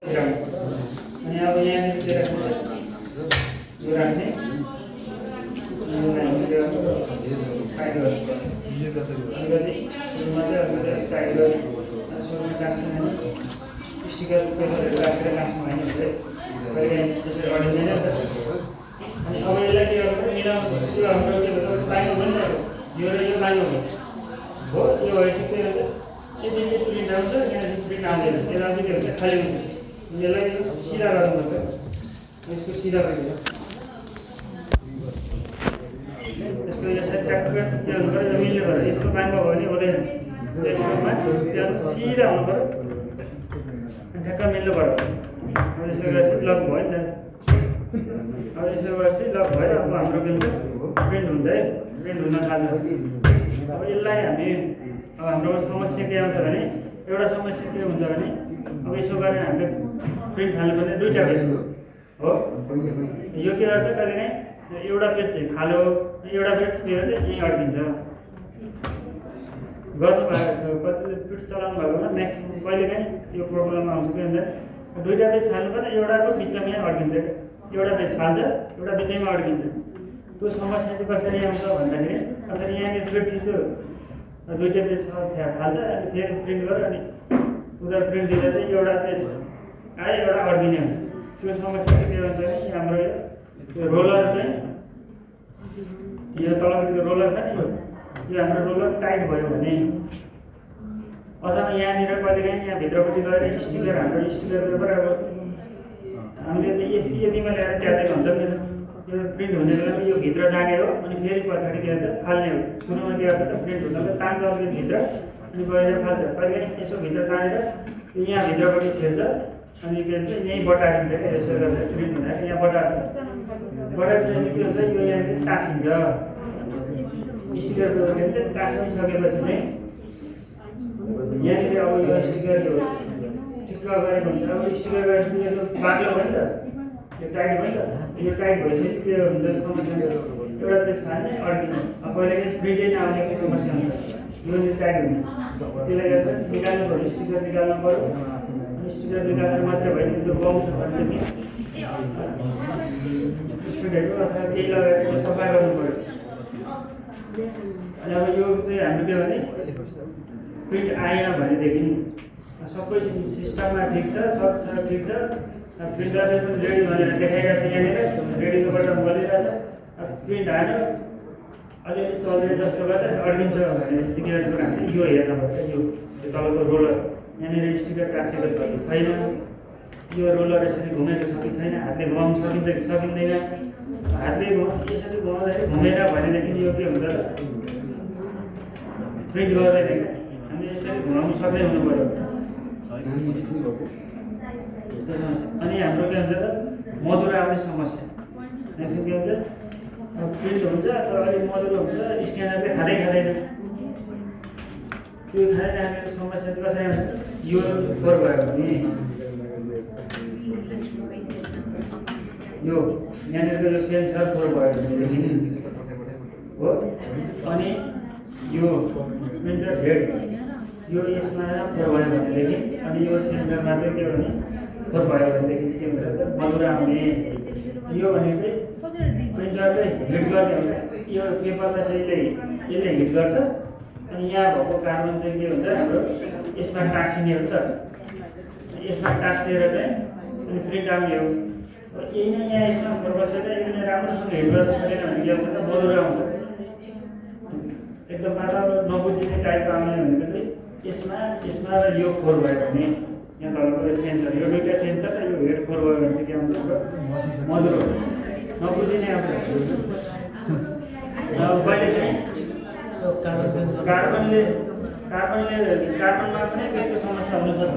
अनि अब यहाँनिर के राख्ने यो राख्ने टाइट अलिकति सुरुमा चाहिँ अलिकति टाइट गरी सुरुमा गाँस्ने स्टिकर पेपरहरू राखेर गाँस्नु होइन भने कहिले त्यसरी अडिँदैन नि त। अनि अब यसलाई के गर्नु मिलाउनु त्यो हाम्रो के भन्छ बाइन्ड पनि त यो र यो बाइन्ड हो यो भइसक्यो यदि चाहिँ प्रिन्ट आउँछ यहाँ चाहिँ प्रिन्ट आउँदैन यसलाई चाहिँ के भन्छ खाली हुन्छ। यसलाई सिधा गर्नुपर्छ यसको सिधा गरिदिन्छ यसको यसलाई ट्याक्टर के हुनु पऱ्यो मिल्ने पऱ्यो यसको बाङ्गो भयो भने हुँदैन यसकोमा त्यो सिधा हुनु पऱ्यो ठ्याक्क मिल्नु पऱ्यो। अब यसो गरेपछि लक भयो नि त। अब यसो गरेपछि लक भयो अब हाम्रो के हुन्छ प्रिन्ट हुन्छ है प्रिन्ट हुन थाल्छ। अब यसलाई हामी अब हाम्रोमा समस्या के आउँछ भने एउटा समस्या के हुन्छ भने अब यसो गरेर हामीले प्रिन्ट हाल्नुपर्ने दुईवटा पेज हो। यो के गर्छ कहिलेकाहीँ एउटा पेज चाहिँ खालो एउटा पेज के भन्छ यहीँ अड्किन्छ। गर्नु भएको कतिले पिट चलाउनु भएकोमा म्याक्सिमम् कहिलेकाहीँ यो प्रब्लम आउँछ के भन्छ दुईवटा पेज फाल्नु पर्ने एउटाको बिचमा यहाँ अड्किन्छ एउटा पेज फाल्छ एउटा बिचैमा अड्किन्छ। त्यो समस्या चाहिँ कसरी आउँछ भन्दाखेरि अन्त यहाँनिर फिट थिच्यो दुईवटा पेज फाल्छ अनि फेरि प्रिन्ट गर्यो अनि उता प्रिन्ट दिँदा चाहिँ एउटा पेज आयो एउटा अड्किने हुन्छ। त्यो समस्या चाहिँ के भन्छ भने हाम्रो यो रोलर चाहिँ यो तलपट्टिको रोलर छ नि यो हाम्रो रोलर टाइट भयो भने अथवा यहाँनिर कहिलेकाहीँ यहाँ भित्रपट्टि गएर स्टिकर हाम्रो स्टिकर पेपर अब हामीले त यतिमा ल्याएर च्यात्दै भन्छ नि यो प्रिन्ट हुने बेलामा यो भित्र जाने हो अनि फेरि पछाडि के भन्छ फाल्ने हो। सुरुमा के गर्छ त प्रिन्ट हुँदा तान्छ अलिकति भित्र अनि गएर फाल्छ कहिलेकाहीँ यसो भित्र तानेर यहाँ भित्रपट्टि छेड्छ अनि के भन्छ यहीँ बटारिन्छ क्या यसो गरेर प्रिन्ट हुँदाखेरि यहाँ बटार्छ बटारिसकेपछि के हुन्छ यो यहाँनिर टाँसिन्छ स्टिकर पेपर के भन्छ टाँसिसकेपछि चाहिँ यहाँनिर अब यो स्टिकर यो टिक्क गरेको हुन्छ। अब स्टिकर गरेपछि यो बाक्लो भयो नि त यो टाइट भयो नि त यो टाइट भइसकेपछि के हुन्छ समस्या एउटा पेज फाल्ने अड्किने अब कहिलेकाहीँ प्रिन्टै नआउने के समस्या हुन्छ यो टाइट हुने त्यसले गर्दा निकाल्नु पऱ्यो स्टिकर निकाल्नु पऱ्यो स्टिकर निकालेर मात्रै भयो त्यो बाउँछ भनेदेखि स्टुडेन्टहरू अथवा केही लगाएर सफा गर्नु पऱ्यो। अनि अब यो चाहिँ हाम्रो के भने प्रिन्ट आएन भनेदेखि सबै सिस्टममा ठिक छ सब ठिक छ प्रिन्टरले पनि रेडी भनेर देखाइरहेको छ यहाँनिर रेडीको बटन बलिरहेछ प्रिन्ट आएर अलिअलि चल्दै जस्तो गर्दा अड्किन्छ भने के गर्नु पर्यो हामीले यो हेर्नुपर्छ यो तलको रोलर यहाँनिर स्टिकर टाँसेको छ कि छैन यो रोलर यसरी घुमेको छ कि छैन हातले घुमाउनु सकिन्छ कि सकिँदैन हातले यसरी घुमाउँदाखेरि घुमेर भनेदेखि यो के हुन्छ र प्रिन्ट गर्दाखेरि हामीले यसरी घुमाउनु सक्ने हुनु पऱ्यो। अनि हाम्रो के हुन्छ त मधुरो आउने समस्या नेक्स्ट के हुन्छ प्रिन्ट हुन्छ तर अलिक मधुरो हुन्छ स्क्यानर चाहिँ खाँदैन त्यो खाँदै समस्या चाहिँ कसरी आउँछ यो फोर भयो भने यो यहाँनिरको यो सेन्सर फोर भयो भनेदेखि हो अनि यो प्रिन्टर हेड यो यसमा फोर भयो भनेदेखि अनि यो सेन्सरमा चाहिँ के भने फोर भयो भनेदेखि के हुन्छ मधुरो आउने यो भने चाहिँ प्रिन्टरले हिट गर्ने हुन्छ यो पेपरलाई चाहिँ यसले हिट गर्छ अनि यहाँ भएको कार्बन चाहिँ के हुन्छ हाम्रो यसमा टाँसिने हुन्छ यसमा टाँसिएर चाहिँ अनि प्रिन्ट आउने हो। यही नै यहाँ यसमा फोर बसेर यसले राम्रोसँग हिट गर्न सकेन भने के हुन्छ त मधुरो आउँछ एकदम मात्र नबुझिने टाइपको आउने भनेको चाहिँ यसमा र यो फोर भयो भने यहाँ तलको सेन्सर यो दुईवटा सेन्सर र यो हेड फोर भयो भने चाहिँ के आउँछ मधुरो नबुझिने आउँछ। कहिलेकाहीँ कार्बनमा पनि त्यस्तो समस्या हुनसक्छ।